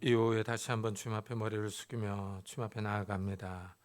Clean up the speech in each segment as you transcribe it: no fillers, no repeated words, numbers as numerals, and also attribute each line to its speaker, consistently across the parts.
Speaker 1: 이후에 다시 한번 주님 앞에 머리를 숙이며 주님 앞에 나아갑니다.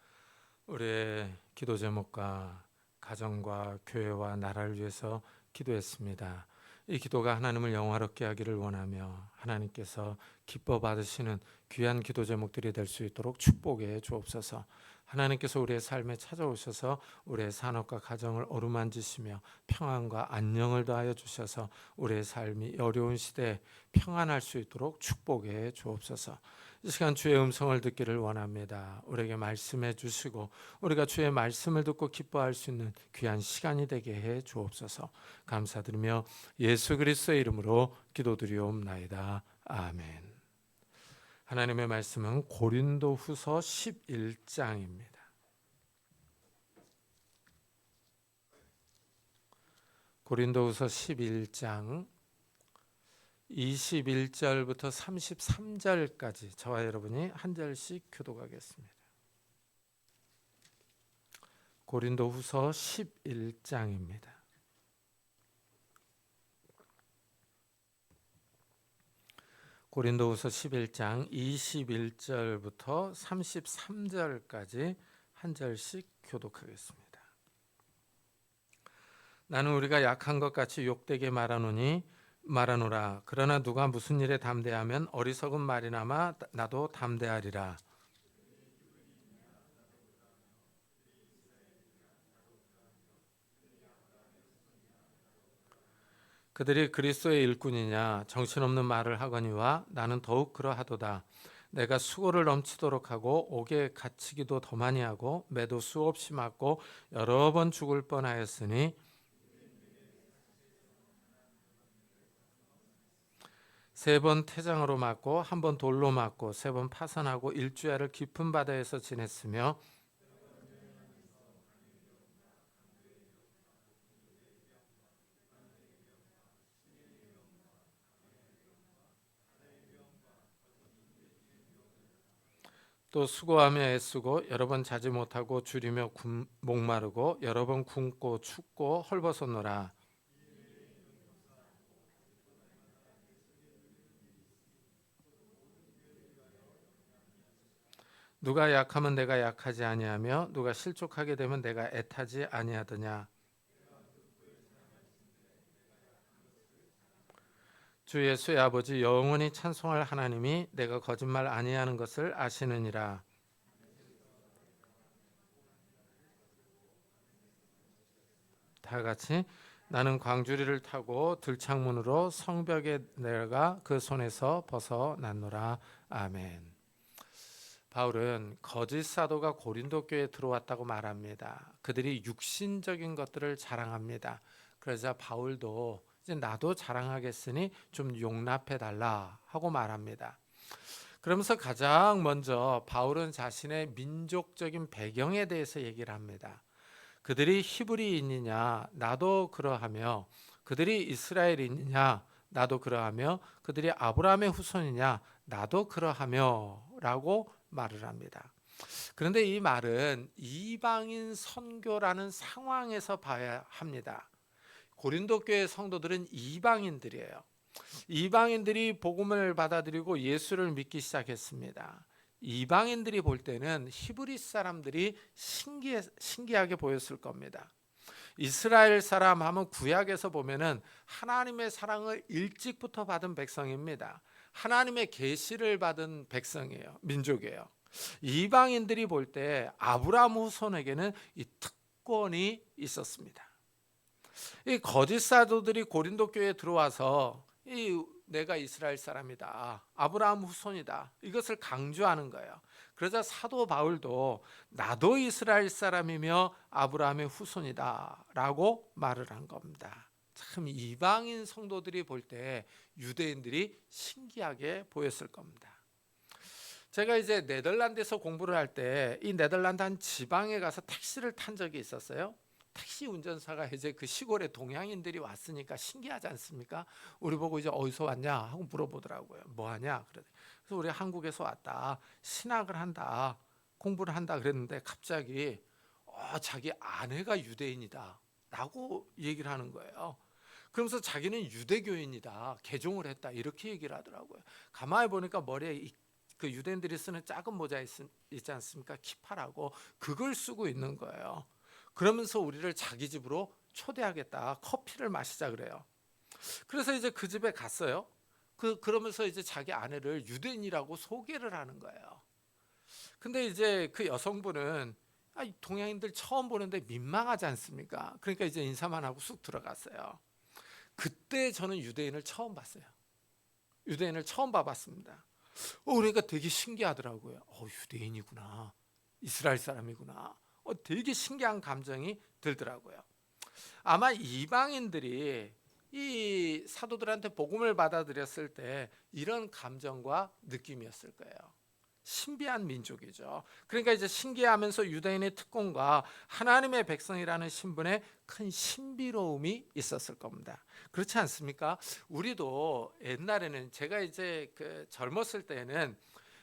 Speaker 1: 우리의 기도 제목과 가정과 교회와 나라를 위해서 기도했습니다. 이 기도가 하나님을 영화롭게 하기를 원하며 하나님께서 기뻐 받으시는 귀한 기도 제목들이 될 수 있도록 축복해 주옵소서. 하나님께서 우리의 삶에 찾아오셔서 우리의 산업과 가정을 어루만지시며 평안과 안녕을 더하여 주셔서 우리의 삶이 어려운 시대에 평안할 수 있도록 축복해 주옵소서. 이 시간 주의 음성을 듣기를 원합니다. 우리에게 말씀해 주시고 우리가 주의 말씀을 듣고 기뻐할 수 있는 귀한 시간이 되게 해 주옵소서. 감사드리며 예수 그리스도의 이름으로 기도드리옵나이다. 아멘. 하나님의 말씀은 고린도후서 11장입니다. 고린도후서 11장 21절부터 33절까지 저와 여러분이 한 절씩 교독하겠습니다. 고린도후서 11장입니다. 고린도후서 11장 21절부터 33절까지 한 절씩 교독하겠습니다. 나는 우리가 약한 것 같이 욕되게 말하노라. 그러나 누가 무슨 일에 담대하면 어리석은 말이나마 나도 담대하리라. 그들이 그리스도의 일꾼이냐 정신없는 말을 하거니와 나는 더욱 그러하도다. 내가 수고를 넘치도록 하고 옥에 갇히기도 더 많이 하고 매도 수없이 맞고 여러 번 죽을 뻔하였으니 세 번 태장으로 맞고 한 번 돌로 맞고 세 번 파선하고 일주야를 깊은 바다에서 지냈으며 또 수고하며 애쓰고 여러 번 자지 못하고 줄이며 목마르고 여러 번 굶고 춥고 헐벗었노라. 누가 약하면 내가 약하지 아니하며 누가 실족하게 되면 내가 애타지 아니하더냐. 주 예수의 아버지 영원히 찬송할 하나님이 내가 거짓말 아니하는 것을 아시느니라. 다 같이 나는 광주리를 타고 들창문으로 성벽에 내려가 그 손에서 벗어났노라. 아멘. 바울은 거짓 사도가 고린도 교회에 들어왔다고 말합니다. 그들이 육신적인 것들을 자랑합니다. 그러자 바울도 이제 나도 자랑하겠으니 좀 용납해 달라 하고 말합니다. 그러면서 가장 먼저 바울은 자신의 민족적인 배경에 대해서 얘기를 합니다. 그들이 히브리인이냐 나도 그러하며 그들이 이스라엘인이냐 나도 그러하며 그들이 아브라함의 후손이냐 나도 그러하며 라고 말을 합니다. 그런데 이 말은 이방인 선교라는 상황에서 봐야 합니다. 고린도 교회 성도들은 이방인들이에요. 이방인들이 복음을 받아들이고 예수를 믿기 시작했습니다. 이방인들이 볼 때는 히브리 사람들이 신기하게 보였을 겁니다. 이스라엘 사람 하면 구약에서 보면은 하나님의 사랑을 일찍부터 받은 백성입니다. 하나님의 계시를 받은 백성이에요. 민족이에요. 이방인들이 볼 때 아브라함 후손에게는 이 특권이 있었습니다. 이 거짓 사도들이 고린도 교회에 들어와서 내가 이스라엘 사람이다, 아브라함 후손이다, 이것을 강조하는 거예요. 그러자 사도 바울도 나도 이스라엘 사람이며 아브라함의 후손이다 라고 말을 한 겁니다. 참 이방인 성도들이 볼 때 유대인들이 신기하게 보였을 겁니다. 제가 이제 네덜란드에서 공부를 할 때 이 네덜란드 한 지방에 가서 택시를 탄 적이 있었어요. 택시 운전사가 이제 그 시골에 동양인들이 왔으니까 신기하지 않습니까? 우리 보고 이제 어디서 왔냐 하고 물어보더라고요. 뭐 하냐? 그래서 우리 한국에서 왔다. 신학을 한다. 공부를 한다 그랬는데 갑자기 자기 아내가 유대인이다 라고 얘기를 하는 거예요. 그러면서 자기는 유대교인이다, 개종을 했다 이렇게 얘기를 하더라고요. 가만히 보니까 머리에 그 유대인들이 쓰는 작은 모자 있지 않습니까? 키파라고. 그걸 쓰고 있는 거예요. 그러면서 우리를 자기 집으로 초대하겠다. 커피를 마시자 그래요. 그래서 이제 그 집에 갔어요. 그러면서 이제 자기 아내를 유대인이라고 소개를 하는 거예요. 근데 이제 그 여성분은 동양인들 처음 보는데 민망하지 않습니까? 그러니까 이제 인사만 하고 쑥 들어갔어요. 그때 저는 유대인을 처음 봤어요. 유대인을 처음 봐봤습니다. 그러니까 되게 신기하더라고요. 유대인이구나. 이스라엘 사람이구나. 되게 신기한 감정이 들더라고요. 아마 이방인들이 이 사도들한테 복음을 받아들였을 때 이런 감정과 느낌이었을 거예요. 신비한 민족이죠. 그러니까 이제 신기하면서 유대인의 특권과 하나님의 백성이라는 신분에 큰 신비로움이 있었을 겁니다. 그렇지 않습니까? 우리도 옛날에는 제가 이제 그 젊었을 때는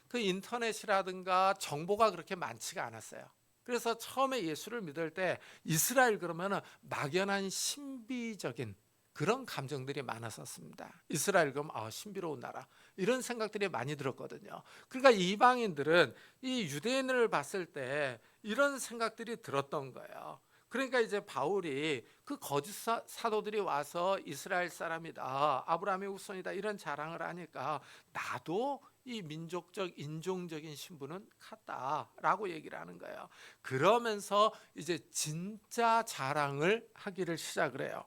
Speaker 1: 그 인터넷이라든가 정보가 그렇게 많지가 않았어요. 그래서 처음에 예수를 믿을 때 이스라엘 그러면은 막연한 신비적인 그런 감정들이 많았었습니다. 이스라엘 그럼 신비로운 나라 이런 생각들이 많이 들었거든요. 그러니까 이방인들은 이 유대인을 봤을 때 이런 생각들이 들었던 거예요. 그러니까 이제 바울이 그 거짓 사도들이 와서 이스라엘 사람이다, 아브라함의 후손이다 이런 자랑을 하니까 나도 이 민족적 인종적인 신분은 같다라고 얘기를 하는 거예요. 그러면서 이제 진짜 자랑을 하기를 시작을 해요.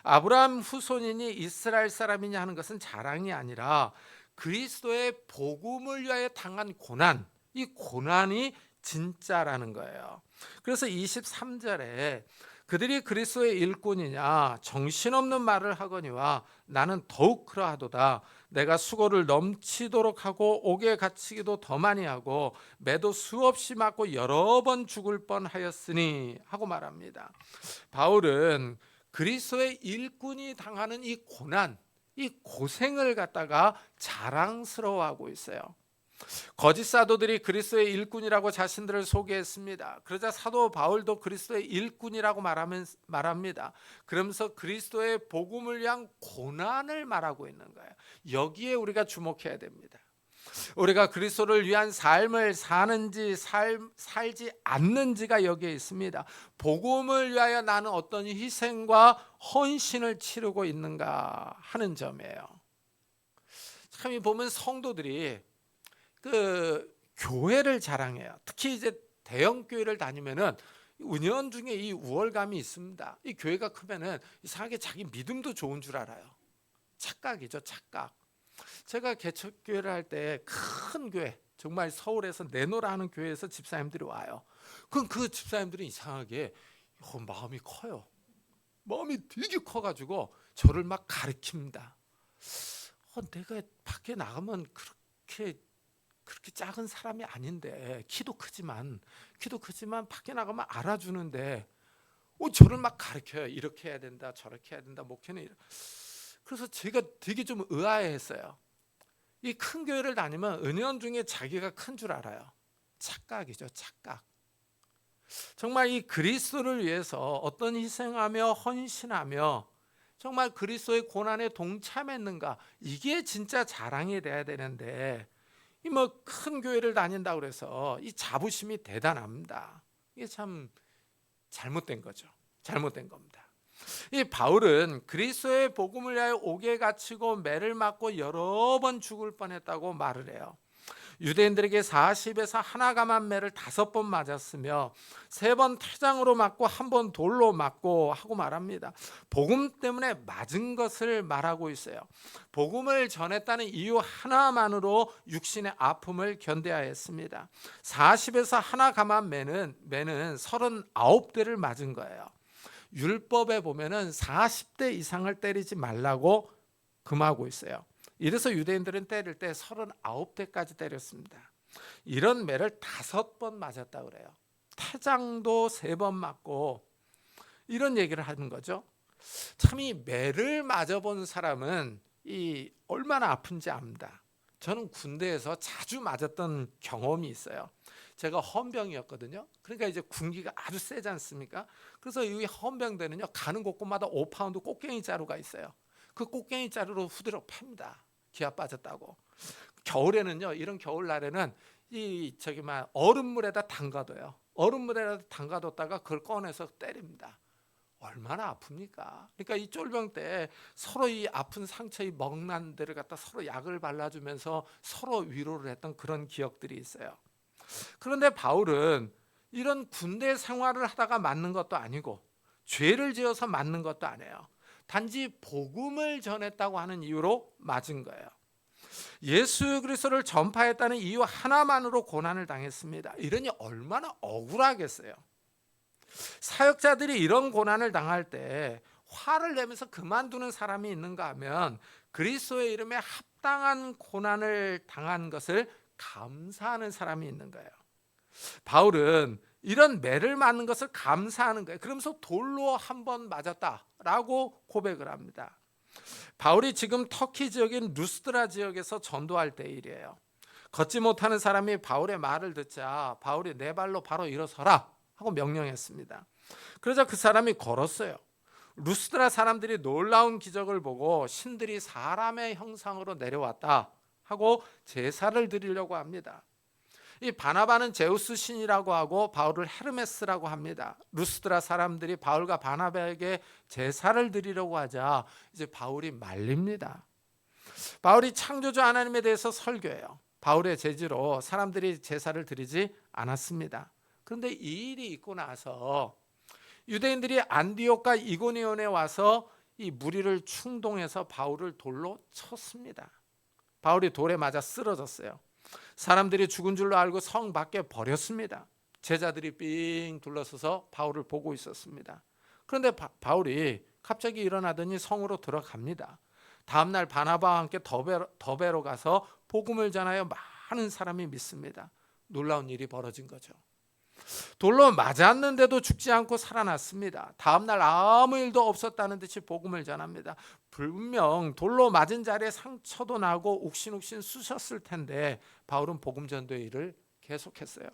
Speaker 1: 아브라함 후손이니 이스라엘 사람이냐 하는 것은 자랑이 아니라 그리스도의 복음을 위하여 당한 고난, 이 고난이 진짜라는 거예요. 그래서 23절에 그들이 그리스도의 일꾼이냐 정신없는 말을 하거니와 나는 더욱 그러하도다. 내가 수고를 넘치도록 하고 옥에 갇히기도 더 많이 하고 매도 수없이 맞고 여러 번 죽을 뻔하였으니 하고 말합니다. 바울은 그리스도의 일꾼이 당하는 이 고난, 이 고생을 갖다가 자랑스러워하고 있어요. 거짓 사도들이 그리스도의 일꾼이라고 자신들을 소개했습니다. 그러자 사도 바울도 그리스도의 일꾼이라고 말합니다. 그러면서 그리스도의 복음을 위한 고난을 말하고 있는 거예요. 여기에 우리가 주목해야 됩니다. 우리가 그리스도를 위한 삶을 사는지 살지 않는지가 여기에 있습니다. 복음을 위하여 나는 어떤 희생과 헌신을 치르고 있는가 하는 점이에요. 참 보면 성도들이 그 교회를 자랑해요. 특히 이제 대형 교회를 다니면은 은연중에 이 우월감이 있습니다. 이 교회가 크면은 이상하게 자기 믿음도 좋은 줄 알아요. 착각이죠, 착각. 제가 개척교회를 할 때 큰 교회, 정말 서울에서 내노라 하는 교회에서 집사님들이 와요. 그럼 그 집사님들이 이상하게 마음이 커요. 마음이 되게 커가지고 저를 막 가르칩니다. 내가 밖에 나가면 그렇게 작은 사람이 아닌데 키도 크지만 밖에 나가면 알아주는데 저를 막 가르쳐요. 이렇게 해야 된다, 저렇게 해야 된다, 목회는 그래서 제가 되게 좀 의아해했어요. 이 큰 교회를 다니면 은연중에 자기가 큰 줄 알아요. 착각이죠, 착각. 정말 이 그리스도를 위해서 어떤 희생하며 헌신하며 정말 그리스도의 고난에 동참했는가, 이게 진짜 자랑이 돼야 되는데 이 큰 교회를 다닌다고 그래서 이 자부심이 대단합니다. 이게 참 잘못된 거죠. 잘못된 겁니다. 이 바울은 그리스도의 복음을 위하여 옥에 갇히고 매를 맞고 여러 번 죽을 뻔했다고 말을 해요. 유대인들에게 40에서 하나 감한 매를 5번 맞았으며 3번 태장으로 맞고 1번 돌로 맞고 하고 말합니다. 복음 때문에 맞은 것을 말하고 있어요. 복음을 전했다는 이유 하나만으로 육신의 아픔을 견뎌야 했습니다. 40에서 하나 감한 매는 39대를 맞은 거예요. 율법에 보면은 40대 이상을 때리지 말라고 금하고 있어요. 이래서 유대인들은 때릴 때 39대까지 때렸습니다. 이런 매를 5번 맞았다 그래요. 태장도 3번 맞고 이런 얘기를 하는 거죠. 참 이 매를 맞아본 사람은 이 얼마나 아픈지 압니다. 저는 군대에서 자주 맞았던 경험이 있어요. 제가 헌병이었거든요. 그러니까 이제 군기가 아주 세지 않습니까? 그래서 이 헌병대는요, 가는 곳곳마다 5파운드 꽃갱이 자루가 있어요. 그 꽃갱이 자루로 후드려 팹니다. 기아 빠졌다고. 겨울에는요, 이런 겨울날에는 얼음물에다 담가둬요. 얼음물에다 담가뒀다가 그걸 꺼내서 때립니다. 얼마나 아픕니까? 그러니까 이 쫄병 때 서로 이 아픈 상처, 이 먹난 데를 갖다 서로 약을 발라주면서 서로 위로를 했던 그런 기억들이 있어요. 그런데 바울은 이런 군대 생활을 하다가 맞는 것도 아니고 죄를 지어서 맞는 것도 아니에요. 단지 복음을 전했다고 하는 이유로 맞은 거예요. 예수 그리스도를 전파했다는 이유 하나만으로 고난을 당했습니다. 이러니 얼마나 억울하겠어요. 사역자들이 이런 고난을 당할 때 화를 내면서 그만두는 사람이 있는가 하면 그리스도의 이름에 합당한 고난을 당한 것을 감사하는 사람이 있는 거예요. 바울은 이런 매를 맞는 것을 감사하는 거예요. 그러면서 돌로 한 번 맞았다라고 고백을 합니다. 바울이 지금 터키 지역인 루스드라 지역에서 전도할 때 일이에요. 걷지 못하는 사람이 바울의 말을 듣자 바울이 네 발로 바로 일어서라 하고 명령했습니다. 그러자 그 사람이 걸었어요. 루스드라 사람들이 놀라운 기적을 보고 신들이 사람의 형상으로 내려왔다 하고 제사를 드리려고 합니다. 이 바나바는 제우스 신이라고 하고 바울을 헤르메스라고 합니다. 루스드라 사람들이 바울과 바나바에게 제사를 드리려고 하자 이제 바울이 말립니다. 바울이 창조주 하나님에 대해서 설교해요. 바울의 제지로 사람들이 제사를 드리지 않았습니다. 그런데 이 일이 있고 나서 유대인들이 안디옥과 이고니온에 와서 이 무리를 충동해서 바울을 돌로 쳤습니다. 바울이 돌에 맞아 쓰러졌어요. 사람들이 죽은 줄로 알고 성 밖에 버렸습니다. 제자들이 삥 둘러서서 바울을 보고 있었습니다. 그런데 바울이 갑자기 일어나더니 성으로 들어갑니다. 다음날 바나바와 함께 더베로 가서 복음을 전하여 많은 사람이 믿습니다. 놀라운 일이 벌어진 거죠. 돌로 맞았는데도 죽지 않고 살아났습니다. 다음날 아무 일도 없었다는 듯이 복음을 전합니다. 분명 돌로 맞은 자리에 상처도 나고 욱신욱신 쑤셨을 텐데 바울은 복음 전도의 일을 계속했어요.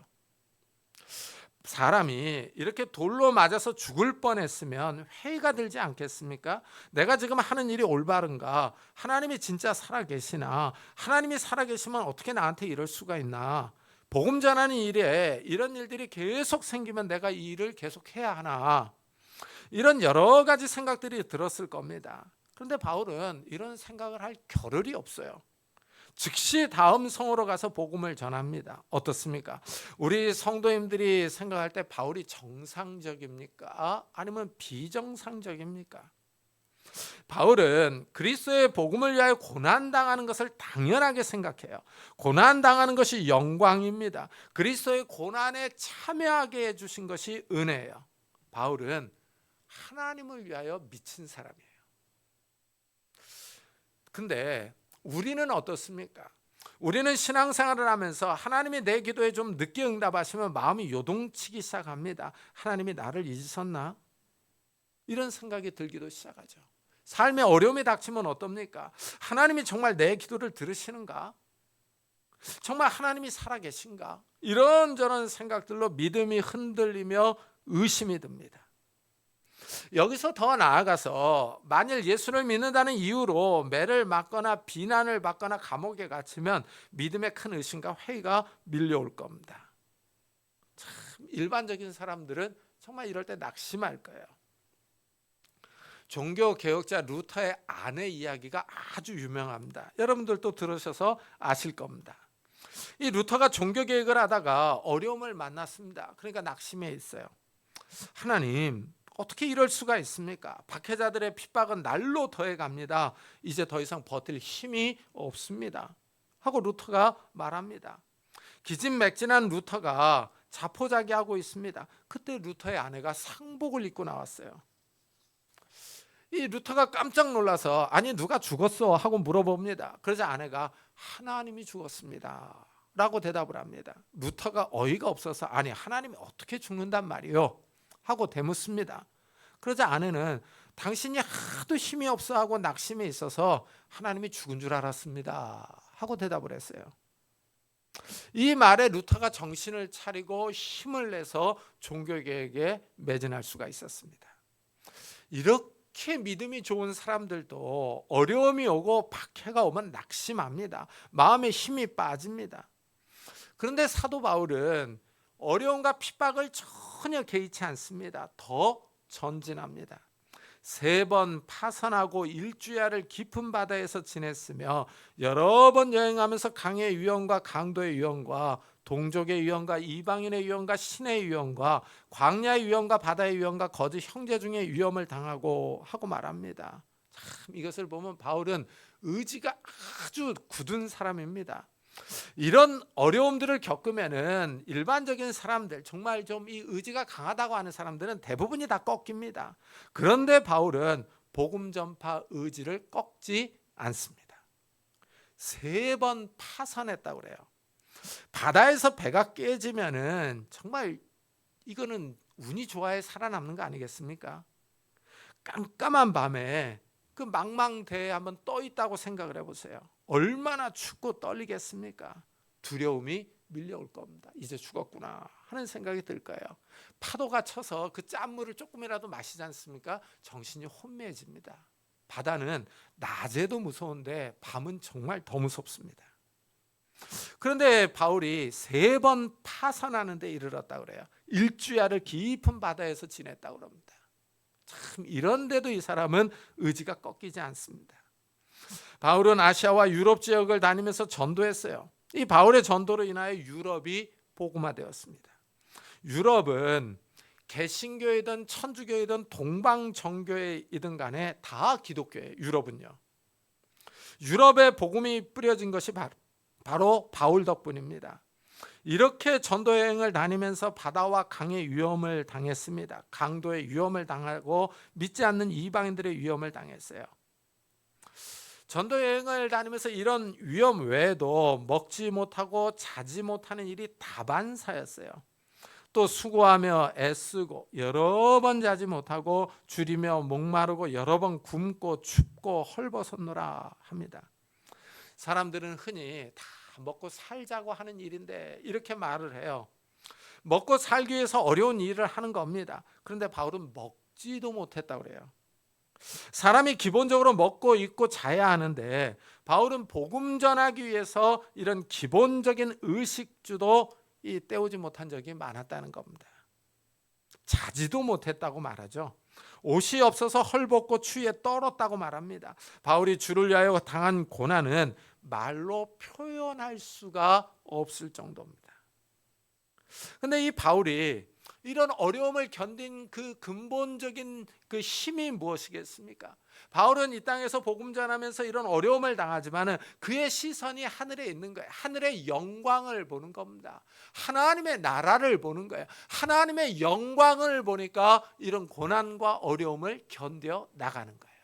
Speaker 1: 사람이 이렇게 돌로 맞아서 죽을 뻔했으면 회의가 들지 않겠습니까? 내가 지금 하는 일이 올바른가? 하나님이 진짜 살아계시나? 하나님이 살아계시면 어떻게 나한테 이럴 수가 있나? 복음 전하는 일에 이런 일들이 계속 생기면 내가 이 일을 계속 해야 하나? 이런 여러 가지 생각들이 들었을 겁니다. 그런데 바울은 이런 생각을 할 겨를이 없어요. 즉시 다음 성으로 가서 복음을 전합니다. 어떻습니까? 우리 성도님들이 생각할 때 바울이 정상적입니까? 아니면 비정상적입니까? 바울은 그리스도의 복음을 위하여 고난당하는 것을 당연하게 생각해요. 고난당하는 것이 영광입니다. 그리스도의 고난에 참여하게 해주신 것이 은혜예요. 바울은 하나님을 위하여 미친 사람이에요. 근데 우리는 어떻습니까? 우리는 신앙생활을 하면서 하나님이 내 기도에 좀 늦게 응답하시면 마음이 요동치기 시작합니다. 하나님이 나를 잊으셨나? 이런 생각이 들기도 시작하죠. 삶에 어려움이 닥치면 어떻습니까? 하나님이 정말 내 기도를 들으시는가? 정말 하나님이 살아계신가? 이런저런 생각들로 믿음이 흔들리며 의심이 듭니다. 여기서 더 나아가서 만일 예수를 믿는다는 이유로 매를 맞거나 비난을 받거나 감옥에 갇히면 믿음의 큰 의심과 회의가 밀려올 겁니다. 참 일반적인 사람들은 정말 이럴 때 낙심할 거예요. 종교개혁자 루터의 아내 이야기가 아주 유명합니다. 여러분들도 들으셔서 아실 겁니다. 이 루터가 종교개혁을 하다가 어려움을 만났습니다. 그러니까 낙심해 있어요. 하나님, 어떻게 이럴 수가 있습니까? 박해자들의 핍박은 날로 더해갑니다. 이제 더 이상 버틸 힘이 없습니다. 하고 루터가 말합니다. 기진맥진한 루터가 자포자기하고 있습니다. 그때 루터의 아내가 상복을 입고 나왔어요. 이 루터가 깜짝 놀라서 아니 누가 죽었어? 하고 물어봅니다. 그러자 아내가 하나님이 죽었습니다. 라고 대답을 합니다. 루터가 어이가 없어서 아니 하나님이 어떻게 죽는단 말이요? 하고 되묻습니다. 그러자 아내는 당신이 하도 힘이 없어 하고 낙심에 있어서 하나님이 죽은 줄 알았습니다. 하고 대답을 했어요. 이 말에 루터가 정신을 차리고 힘을 내서 종교개혁에 매진할 수가 있었습니다. 이렇게 그렇게 믿음이 좋은 사람들도 어려움이 오고 박해가 오면 낙심합니다. 마음의 힘이 빠집니다. 그런데 사도 바울은 어려움과 핍박을 전혀 개의치 않습니다. 더 전진합니다. 3번 파선하고 일주야를 깊은 바다에서 지냈으며 여러 번 여행하면서 강의 위험과 강도의 위험과 동족의 위험과 이방인의 위험과 신의 위험과 광야의 위험과 바다의 위험과 거짓 형제 중에 위험을 당하고 하고 말합니다. 참 이것을 보면 바울은 의지가 아주 굳은 사람입니다. 이런 어려움들을 겪으면은 일반적인 사람들, 정말 좀 이 의지가 강하다고 하는 사람들은 대부분이 다 꺾입니다. 그런데 바울은 복음 전파 의지를 꺾지 않습니다. 3번 파선했다고 그래요. 바다에서 배가 깨지면은 정말 이거는 운이 좋아야 살아남는 거 아니겠습니까? 깜깜한 밤에 그 망망대해에 한번 떠 있다고 생각을 해보세요. 얼마나 춥고 떨리겠습니까? 두려움이 밀려올 겁니다. 이제 죽었구나 하는 생각이 들 거예요. 파도가 쳐서 그 짠물을 조금이라도 마시지 않습니까? 정신이 혼미해집니다. 바다는 낮에도 무서운데 밤은 정말 더 무섭습니다. 그런데 바울이 3번 파선하는 데 이르렀다고 그래요. 일주야를 깊은 바다에서 지냈다고 합니다. 참 이런데도 이 사람은 의지가 꺾이지 않습니다. 바울은 아시아와 유럽 지역을 다니면서 전도했어요. 이 바울의 전도로 인하여 유럽이 복음화되었습니다. 유럽은 개신교이든 천주교이든 동방정교회이든 간에 다 기독교예요. 유럽은요. 유럽에 복음이 뿌려진 것이 바로 바울 덕분입니다. 이렇게 전도 여행을 다니면서 바다와 강의 위험을 당했습니다. 강도의 위험을 당하고 믿지 않는 이방인들의 위험을 당했어요. 전도 여행을 다니면서 이런 위험 외에도 먹지 못하고 자지 못하는 일이 다반사였어요. 또 수고하며 애쓰고 여러 번 자지 못하고 줄이며 목마르고 여러 번 굶고 춥고 헐벗었노라 합니다. 사람들은 흔히 다 먹고 살자고 하는 일인데 이렇게 말을 해요. 먹고 살기 위해서 어려운 일을 하는 겁니다. 그런데 바울은 먹지도 못했다고 그래요. 사람이 기본적으로 먹고 입고 자야 하는데 바울은 복음 전하기 위해서 이런 기본적인 의식주도 때우지 못한 적이 많았다는 겁니다. 자지도 못했다고 말하죠. 옷이 없어서 헐벗고 추위에 떨었다고 말합니다. 바울이 주를 위하여 당한 고난은 말로 표현할 수가 없을 정도입니다. 그런데 이 바울이 이런 어려움을 견딘 그 근본적인 그 힘이 무엇이겠습니까? 바울은 이 땅에서 복음 전하면서 이런 어려움을 당하지만 그의 시선이 하늘에 있는 거예요. 하늘의 영광을 보는 겁니다. 하나님의 나라를 보는 거예요. 하나님의 영광을 보니까 이런 고난과 어려움을 견뎌 나가는 거예요.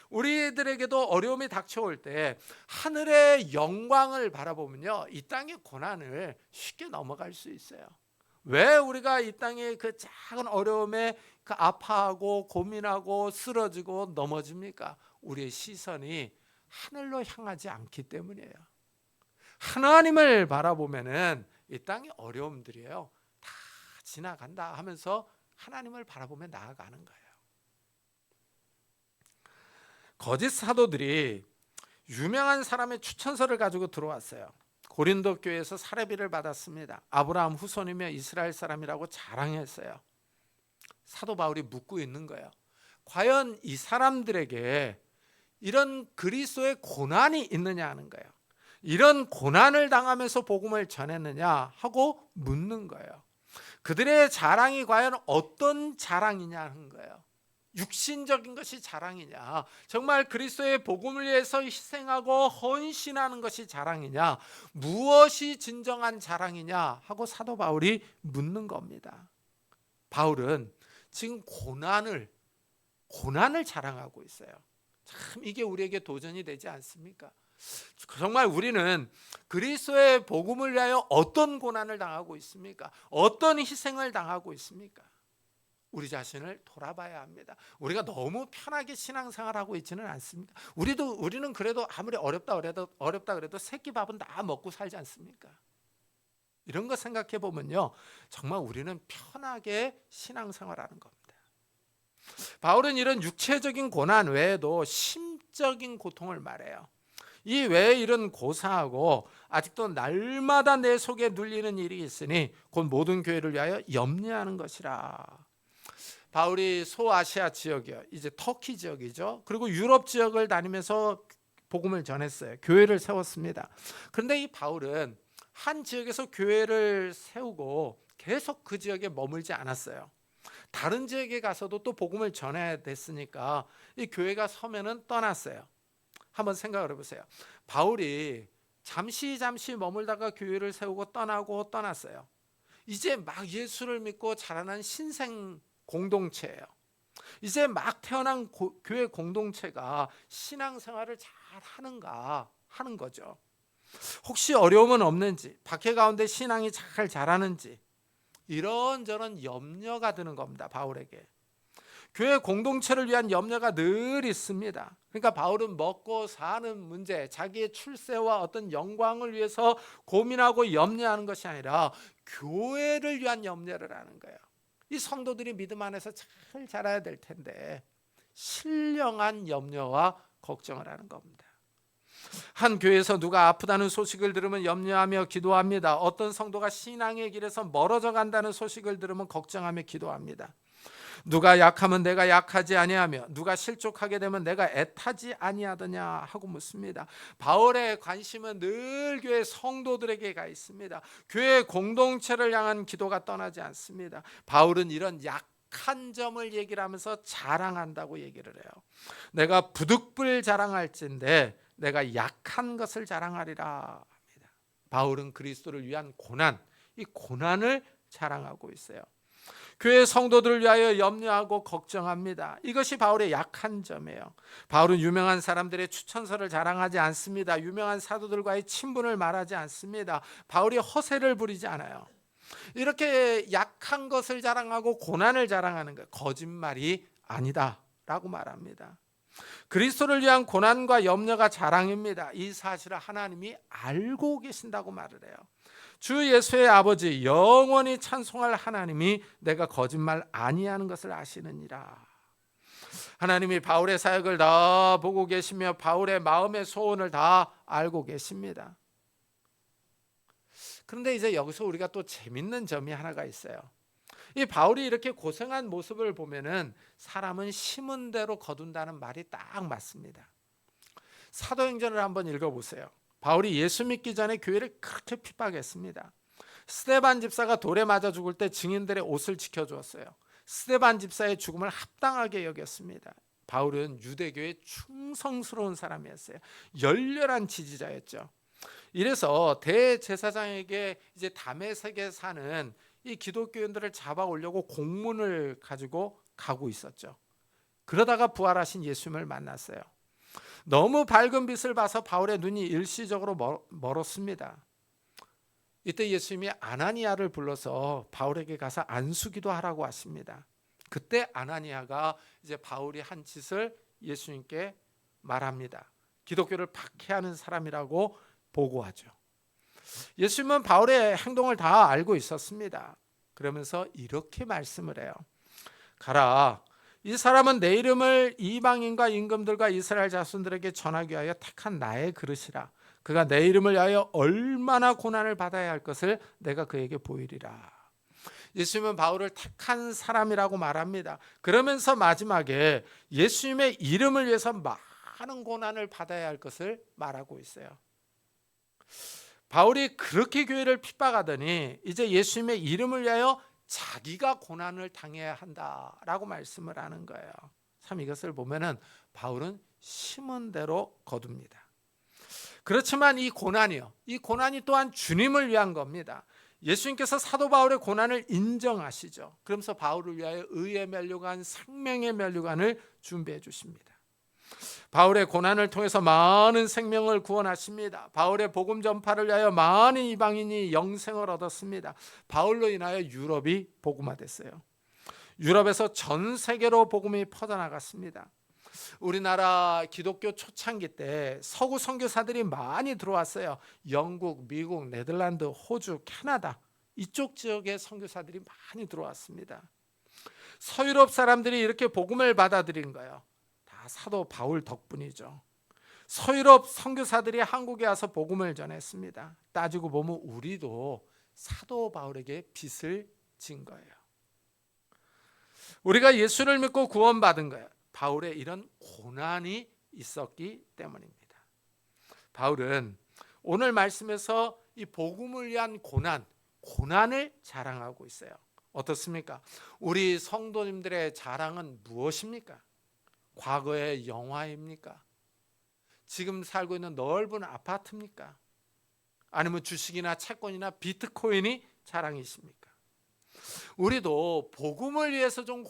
Speaker 1: 우리들에게도 어려움이 닥쳐올 때 하늘의 영광을 바라보면요, 이 땅의 고난을 쉽게 넘어갈 수 있어요. 왜 우리가 이 땅의 그 작은 어려움에 그 아파하고 고민하고 쓰러지고 넘어집니까? 우리의 시선이 하늘로 향하지 않기 때문이에요. 하나님을 바라보면은 이 땅의 어려움들이에요, 다 지나간다 하면서 하나님을 바라보며 나아가는 거예요. 거짓 사도들이 유명한 사람의 추천서를 가지고 들어왔어요. 고린도 교회에서 사례비를 받았습니다. 아브라함 후손이며 이스라엘 사람이라고 자랑했어요. 사도 바울이 묻고 있는 거예요. 과연 이 사람들에게 이런 그리스도의 고난이 있느냐 하는 거예요. 이런 고난을 당하면서 복음을 전했느냐 하고 묻는 거예요. 그들의 자랑이 과연 어떤 자랑이냐 하는 거예요. 육신적인 것이 자랑이냐, 정말 그리스도의 복음을 위해서 희생하고 헌신하는 것이 자랑이냐, 무엇이 진정한 자랑이냐 하고 사도 바울이 묻는 겁니다. 바울은 지금 고난을 자랑하고 있어요. 참 이게 우리에게 도전이 되지 않습니까? 정말 우리는 그리스도의 복음을 위하여 어떤 고난을 당하고 있습니까? 어떤 희생을 당하고 있습니까? 우리 자신을 돌아봐야 합니다. 우리가 너무 편하게 신앙생활하고 있지는 않습니다. 우리는 그래도 아무리 어렵다 그래도 새끼밥은 다 먹고 살지 않습니까? 이런 거 생각해 보면요, 정말 우리는 편하게 신앙생활하는 겁니다. 바울은 이런 육체적인 고난 외에도 심적인 고통을 말해요. 이 외에 이런 고사하고 아직도 날마다 내 속에 눌리는 일이 있으니 곧 모든 교회를 위하여 염려하는 것이라. 바울이 소아시아 지역이요, 이제 터키 지역이죠. 그리고 유럽 지역을 다니면서 복음을 전했어요. 교회를 세웠습니다. 그런데 이 바울은 한 지역에서 교회를 세우고 계속 그 지역에 머물지 않았어요. 다른 지역에 가서도 또 복음을 전해야 됐으니까 이 교회가 서면은 떠났어요. 한번 생각을 해보세요. 바울이 잠시 머물다가 교회를 세우고 떠나고 떠났어요. 이제 막 예수를 믿고 자라난 신생 공동체예요. 이제 막 태어난 교회 공동체가 신앙생활을 잘 하는가 하는 거죠. 혹시 어려움은 없는지, 박해 가운데 신앙이 잘 자라는지 이런저런 염려가 드는 겁니다. 바울에게. 교회 공동체를 위한 염려가 늘 있습니다. 그러니까 바울은 먹고 사는 문제, 자기의 출세와 어떤 영광을 위해서 고민하고 염려하는 것이 아니라 교회를 위한 염려를 하는 거예요. 이 성도들이 믿음 안에서 잘 자라야 될 텐데 신령한 염려와 걱정을 하는 겁니다. 한 교회에서 누가 아프다는 소식을 들으면 염려하며 기도합니다. 어떤 성도가 신앙의 길에서 멀어져 간다는 소식을 들으면 걱정하며 기도합니다. 누가 약하면 내가 약하지 아니하며 누가 실족하게 되면 내가 애타지 아니하더냐 하고 묻습니다. 바울의 관심은 늘 교회 성도들에게 가 있습니다. 교회 공동체를 향한 기도가 떠나지 않습니다. 바울은 이런 약한 점을 얘기를 하면서 자랑한다고 얘기를 해요. 내가 부득불 자랑할진대 내가 약한 것을 자랑하리라 합니다. 바울은 그리스도를 위한 고난, 이 고난을 자랑하고 있어요. 교회 성도들을 위하여 염려하고 걱정합니다. 이것이 바울의 약한 점이에요. 바울은 유명한 사람들의 추천서를 자랑하지 않습니다. 유명한 사도들과의 친분을 말하지 않습니다. 바울이 허세를 부리지 않아요. 이렇게 약한 것을 자랑하고 고난을 자랑하는 것, 거짓말이 아니다 라고 말합니다. 그리스도를 위한 고난과 염려가 자랑입니다. 이 사실을 하나님이 알고 계신다고 말을 해요. 주 예수의 아버지 영원히 찬송할 하나님이 내가 거짓말 아니하는 것을 아시느니라. 하나님이 바울의 사역을 다 보고 계시며 바울의 마음의 소원을 다 알고 계십니다. 그런데 이제 여기서 우리가 또 재밌는 점이 하나가 있어요. 이 바울이 이렇게 고생한 모습을 보면은 사람은 심은 대로 거둔다는 말이 딱 맞습니다. 사도행전을 한번 읽어보세요. 바울이 예수 믿기 전에 교회를 그렇게 핍박했습니다. 스데반 집사가 돌에 맞아 죽을 때 증인들의 옷을 지켜주었어요. 스데반 집사의 죽음을 합당하게 여겼습니다. 바울은 유대교의 충성스러운 사람이었어요. 열렬한 지지자였죠. 이래서 대제사장에게 이제 다메섹에 사는 이 기독교인들을 잡아 오려고 공문을 가지고 가고 있었죠. 그러다가 부활하신 예수님을 만났어요. 너무 밝은 빛을 봐서 바울의 눈이 일시적으로 멀었습니다. 이때 예수님이 아나니아를 불러서 바울에게 가서 안수기도 하라고 하십니다. 그때 아나니아가 이제 바울이 한 짓을 예수님께 말합니다. 기독교를 박해하는 사람이라고 보고하죠. 예수님은 바울의 행동을 다 알고 있었습니다. 그러면서 이렇게 말씀을 해요. 가라. 이 사람은 내 이름을 이방인과 임금들과 이스라엘 자손들에게 전하기 위하여 택한 나의 그릇이라. 그가 내 이름을 위하여 얼마나 고난을 받아야 할 것을 내가 그에게 보이리라. 예수님은 바울을 택한 사람이라고 말합니다. 그러면서 마지막에 예수님의 이름을 위해서 많은 고난을 받아야 할 것을 말하고 있어요. 바울이 그렇게 교회를 핍박하더니 이제 예수님의 이름을 위하여 자기가 고난을 당해야 한다라고 말씀을 하는 거예요. 참 이것을 보면은 바울은 심은 대로 거둡니다. 그렇지만 이 고난이요, 이 고난이 또한 주님을 위한 겁니다. 예수님께서 사도 바울의 고난을 인정하시죠. 그러면서 바울을 위하여 의의 면류관, 생명의 면류관을 준비해 주십니다. 바울의 고난을 통해서 많은 생명을 구원하십니다. 바울의 복음 전파를 위하여 많은 이방인이 영생을 얻었습니다. 바울로 인하여 유럽이 복음화됐어요. 유럽에서 전 세계로 복음이 퍼져나갔습니다. 우리나라 기독교 초창기 때 서구 선교사들이 많이 들어왔어요. 영국, 미국, 네덜란드, 호주, 캐나다 이쪽 지역의 선교사들이 많이 들어왔습니다. 서유럽 사람들이 이렇게 복음을 받아들인 거예요. 다 사도 바울 덕분이죠. 서유럽 선교사들이 한국에 와서 복음을 전했습니다. 따지고 보면 우리도 사도 바울에게 빚을 진 거예요. 우리가 예수를 믿고 구원받은 거예요. 바울의 이런 고난이 있었기 때문입니다. 바울은 오늘 말씀에서 이 복음을 위한 고난을 자랑하고 있어요. 어떻습니까? 우리 성도님들의 자랑은 무엇입니까? 과거의 영화입니까? 지금 살고 있는 넓은 아파트입니까? 아니면 주식이나 채권이나 비트코인이 자랑이십니까? 우리도 복음을 위해서 좀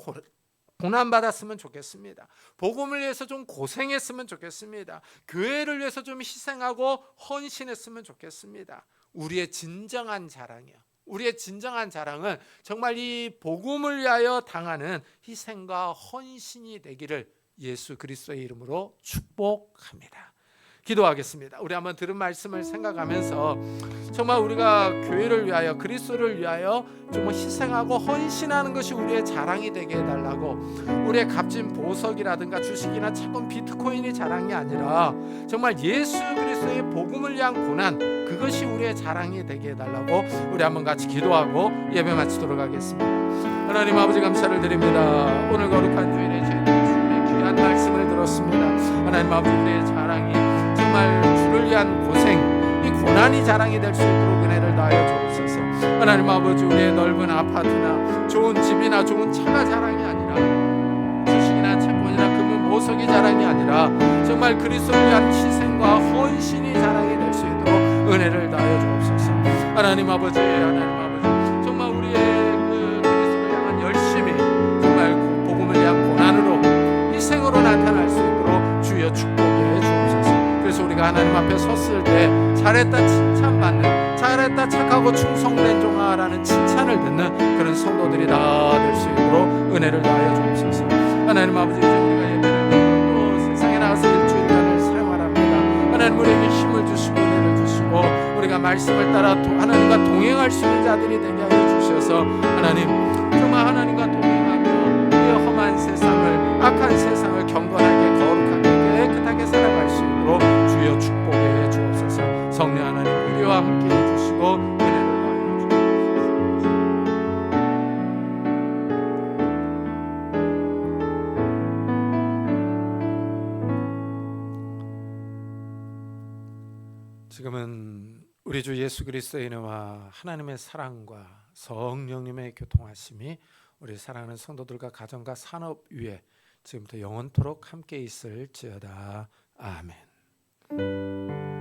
Speaker 1: 고난받았으면 좋겠습니다. 복음을 위해서 좀 고생했으면 좋겠습니다. 교회를 위해서 좀 희생하고 헌신했으면 좋겠습니다. 우리의 진정한 자랑이요. 우리의 진정한 자랑은 정말 이 복음을 위하여 당하는 희생과 헌신이 되기를 예수 그리스도의 이름으로 축복합니다. 기도하겠습니다. 우리 한번 들은 말씀을 생각하면서 정말 우리가 교회를 위하여 그리스도를 위하여 정말 희생하고 헌신하는 것이 우리의 자랑이 되게 해달라고, 우리의 값진 보석이라든가 주식이나 채권 비트코인이 자랑이 아니라 정말 예수 그리스도의 복음을 위한 고난, 그것이 우리의 자랑이 되게 해달라고 우리 한번 같이 기도하고 예배 마치도록 하겠습니다. 하나님 아버지 감사를 드립니다. 오늘 거룩한 주일에 저희들이 주님의 귀한 말씀을 들었습니다. 하나님 아버지 우리의 자랑이 정말 주를 위한 고생, 이 고난이 자랑이 될 수 있도록 은혜를 다하여 주옵소서. 하나님 아버지 우리의 넓은 아파트나 좋은 집이나 좋은 차가 자랑이 아니라, 주식이나 채권이나 금은 보석이 자랑이 아니라 정말 그리스도를 위한 희생과 헌신이 자랑이 될 수 있도록 은혜를 다하여 주옵소서. 하나님 아버지 정말 우리의 그 그리스도를 향한 열심이 정말 복음을 위한 고난으로 희생으로 나타날 수 있도록 주여 축복해 주옵소서. 그래서 우리가 하나님 앞에 섰을 때 잘했다 칭찬받는, 잘했다 착하고 충성된 종아라는 칭찬을 듣는 그런 성도들이 다 될 수 있도록 은혜를 다하여 주옵소서. 하나님 아버지 이제 우리가 예배를 드리고 또 세상에 나가서 일주일간을 생활합니다. 하나님 우리에게 힘을 주시고 은혜를 주시고 우리가 말씀을 따라 하나님과 동행할 수 있는 자들이 되게 하여 주셔서 하나님 정말 하나님과 동행하며 이 험한 세상을, 악한 세상을 경건하게 거룩하게 깨끗하게 살아갈 수 있도록 주여 축복해 주옵소서. 성령 하나님 우리와 함께 해주시고 은혜를 더하여 주옵소서. 지금은 우리 주 예수 그리스도의 은혜와 하나님의 사랑과 성령님의 교통하심이 우리 사랑하는 성도들과 가정과 산업 위에 지금부터 영원토록 함께 있을지어다. 아멘.